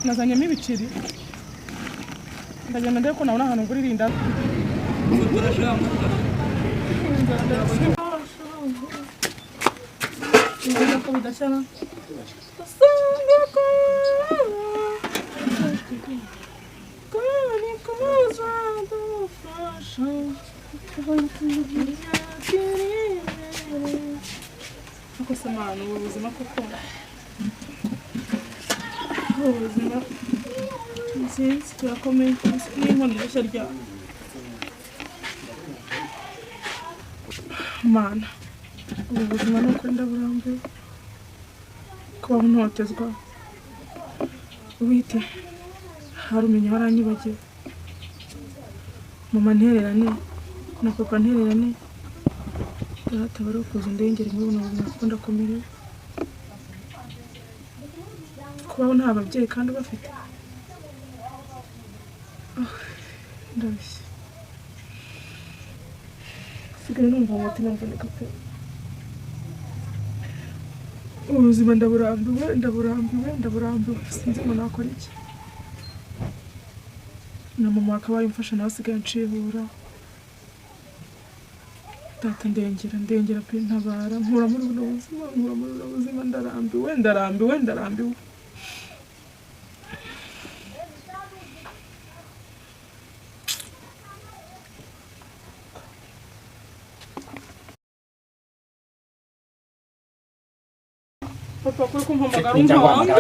nazanyemo ibiceri ndagenda ndebe ko nabona ahantu ngurira indabo ko bidashyana ako semana ubuzima koko ubuzima sinzi turakomeye n'inkono irashya rya mana ubu buzima ni ukuri ndaburambiwe kubaho ntotezwa ubite harumenya waranyibagiwe mama ntererane na papa ntererane data bari kuza ndengera nk'ubu nabona ko ndakomerewe kubaho nta babyeyi kandi bafite ndabishye sigaye numva umutima mvunika pe ubuzima ndaburambiwe sinzi ngo nakora iki na mama akabaye umfasha nawe asigaye nshibura data ndengera pe ntabara nkura muri ubu buzima ndarambiwe papa kuri kumpamagara umwanga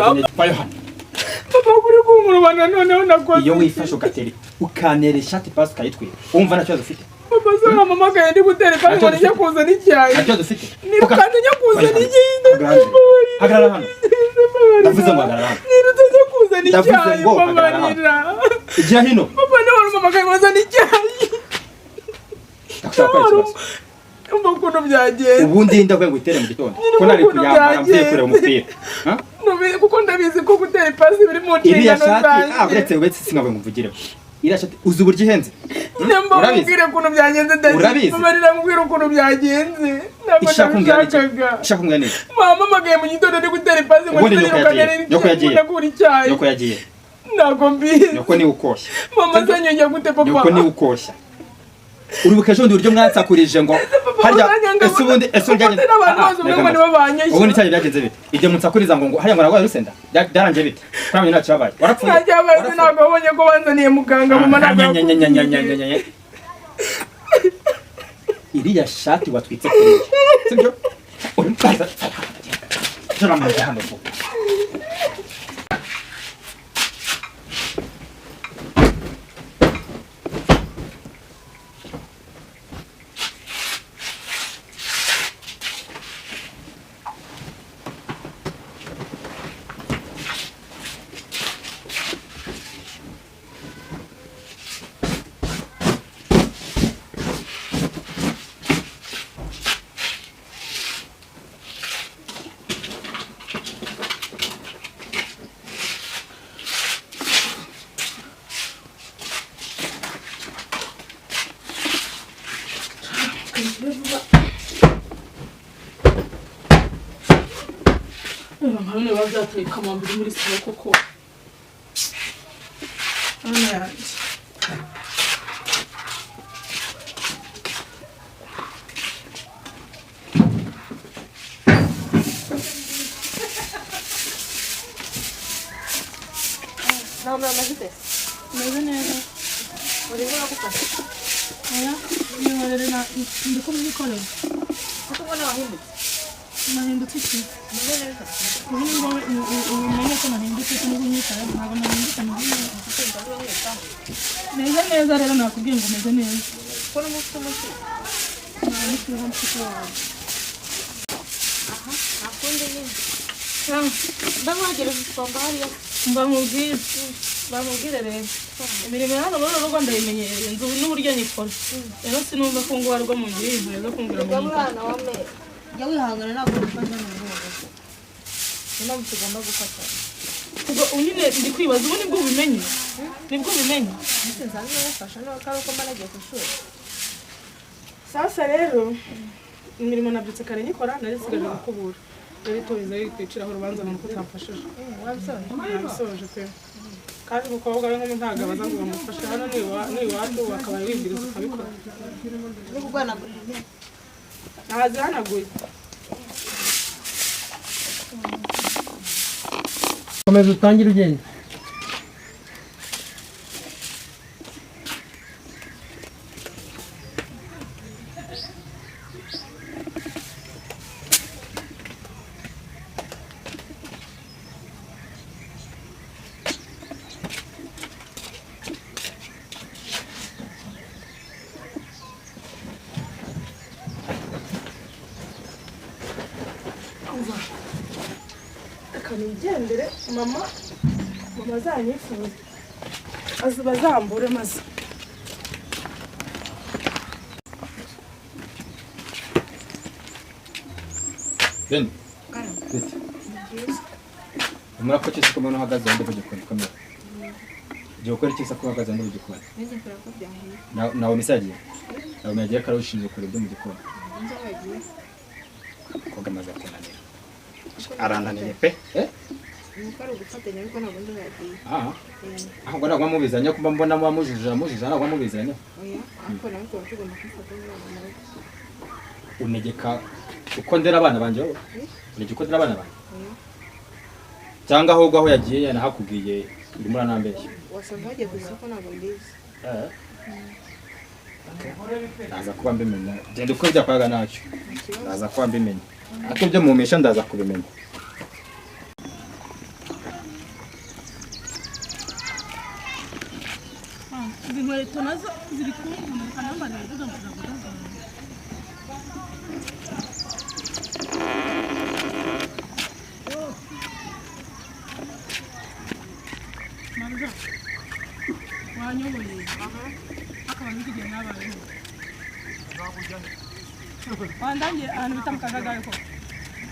papa kuri kumurubana noneho nakoze iyo wifashe ukanera ishati pasi ukayitwira wumva nta kibazo ufite papa se wamamagaye ndi gutera ipasi ngo njye kuzana icyayi nta kibazo ufite kandi njye kuzana igihinde hagarara hano ndavuze ngo hagarara hano njye kuzana icyayi babarira ijya hino papa niwe wamamagaye ngo azane icyayi ukuntu byagenze ubundi ndakwiye gutere mu gitondo ko nari kuyambara mvuye kureba umupira kuko ndabizi ko gutera ipasi biri mu nshingano zanjye uretse singavuye ngumvugireho iriya shati uzi uburyo ihenze nyamba mubwire ukuntu byagenze ndamarira mubwire ukuntu byagenze ntabwo nabishakaga ishaka umwana mama amagaye mu gitondo ndi gutera ipasi ngo ndirukane ndakura icyayi yoko yagiye ntabwo mbizi yoko ni ukoshya mama azanyongera gute papa yoko ni ukoshya uribuka ejo ndi uburyo mwansakurije ngo harya ese njyanye ubundi cyane byagenze bite igihe munsakuriza ngo harya ngo narwaye urusenda byarangiye bite kuramenye nta cyabaye warapfuye nta cyabaye ntabwo wabonye ko banzaniye muganga mama ntabwo iriya shati watwitse kuri sibyo uri mkaza turamaze hano vuba None bazateye kamambiri muri sima koko ana yanjye nawe amazite meze neza uri ngo gufasha oya niyorere na ndiko mubikorera kuko ubona wahindutse nahindutse iki meze neza ubu ngo umenye ko nahindutse ko n'ubu nyitaye ntabwo nahindutse meze neza rero nakubwiye ngo meze neza ko n'umufite umuti aha nakundi nyine ndamwagereza isomba hariya bamubwire rero imirimo hano muri uru rugo ndayimenyereye nzi n'uburyo nyikora rero sinumva ko ngo warwo mu ngiri intore zo kumbwira ngo mwana wame jya wihangana ntabwo gufasha mu rugo niyo tugomba gufata ubwo nyine ndi kwibaza ubu nibwo ubimenye ndetse nsanzwe mufasha no kari uko mba nagiye ku ishuri sasa rero imirimo nabyutse kare nyikora nari nsigaje gukubura yari tubize kwiciraho urubanza nuko utamfashije wabisoje pe kandi umukobwa we nk'umu ntabwo abaza ngo bamufashe hano ni iwacu wakabaye wibwiriza ukabikora no kugwanagura ntazihanaguye komeza utangire ugenda nigendere mama azanyifuza azuba zambure maze Ben umurako cyese ko mwana uhagaze wande kugikora kamera je ukora cyese ko uhagaze wande kugikora nawe misagiye nawe myagiye karushinje kure byo mu gikora koga maze akananira arananiye pe umukara gufatanya ariko ntabwo ndagiye ahubwo ntabwo amubizanya kuba mbona mujujura ntabwo amubizanya oya ariko nawe tugomba kwifata unegeka uko ndera abana banje wowe unegeka uko ndera abana banje cyangwa ahubwo aho yagiye yanahakubwiye urimo uranambeshya wasanga hagiye ku isoko ntabwo mbizi naza kuba mbimenya genda uko byakwaga nacyo naza kuba mbimenya ariko ibyo mumisha ndaza kubimenya izi nkweto nazo ziri kumvuna kanambara ibivuga ngo ndavuga Manza wanyoboye akaba n'igihe nabayeho wandangiye ahantu bita mu kagagari ko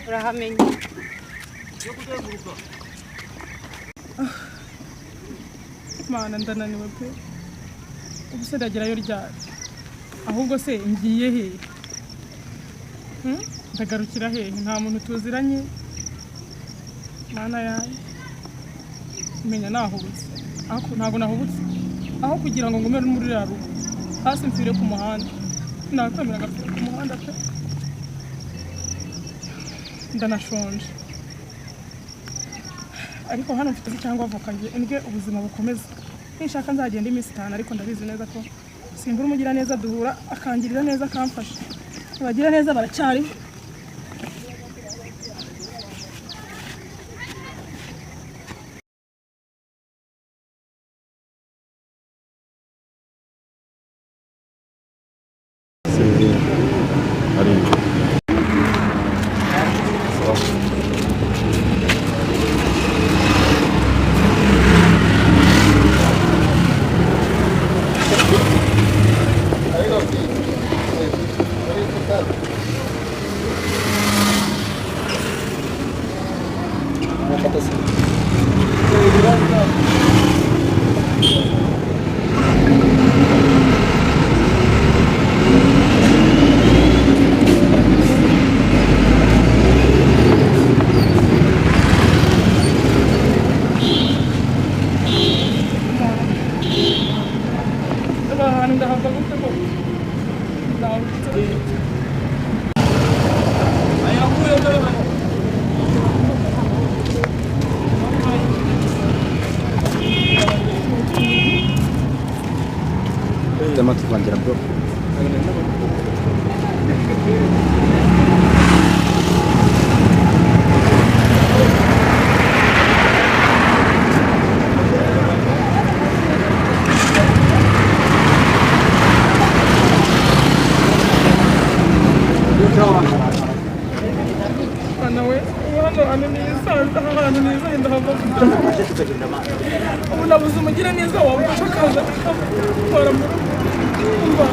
urahamenya mana ndananiwe pe ubu se ndagerayo ryari ahubwo se ngiye hehe ndagarukira hehe nta muntu tuziranye mana yanjye menya nahubutse ntabwo nahubutse aho kugira ngo ngumere muri rya rugo hasi mfire ku muhanda nakwemera agapira ku muhanda pe ndanashonje ariko hano mfite cyangwa avoka nge ubuzima bukomeza nishaka nzagenda iminsi 5 ariko ndabizi neza ko simbura umugira neza duhura akangirira neza akamfasha abagira neza baracyari Tema tuvangira bro. Unabuze umugira neza wamfasha akaza akamutwara mu rugo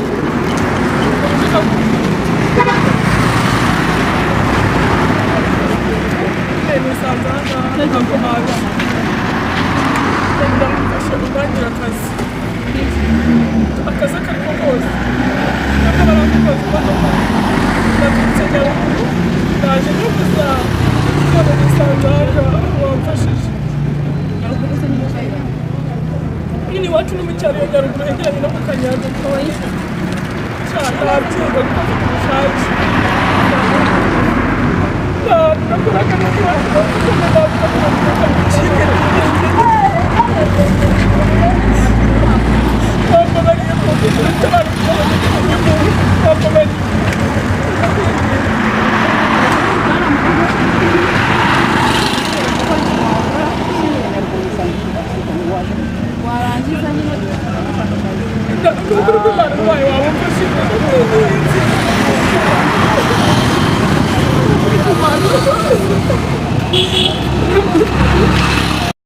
nisanze ahangaha ntabwo haza ndamufasha gutangira akazi ako ariko kose bakaba baramukoze imodoka ndabitse nyaruguru naje no gusa none nisangaga wamfashije nyine iwacu no mu cyaro ya Nyaruguru hegeranye no ku Kanyaga cyane nabyiga kuko mfite ubushake nakoraga no kubaho kuko nabavuga ko bacike ntabwo bariye kugira icyo bari ntabwo bari warangiza nyine n'ukuri kw'Imana ubaye waba umfashije Imana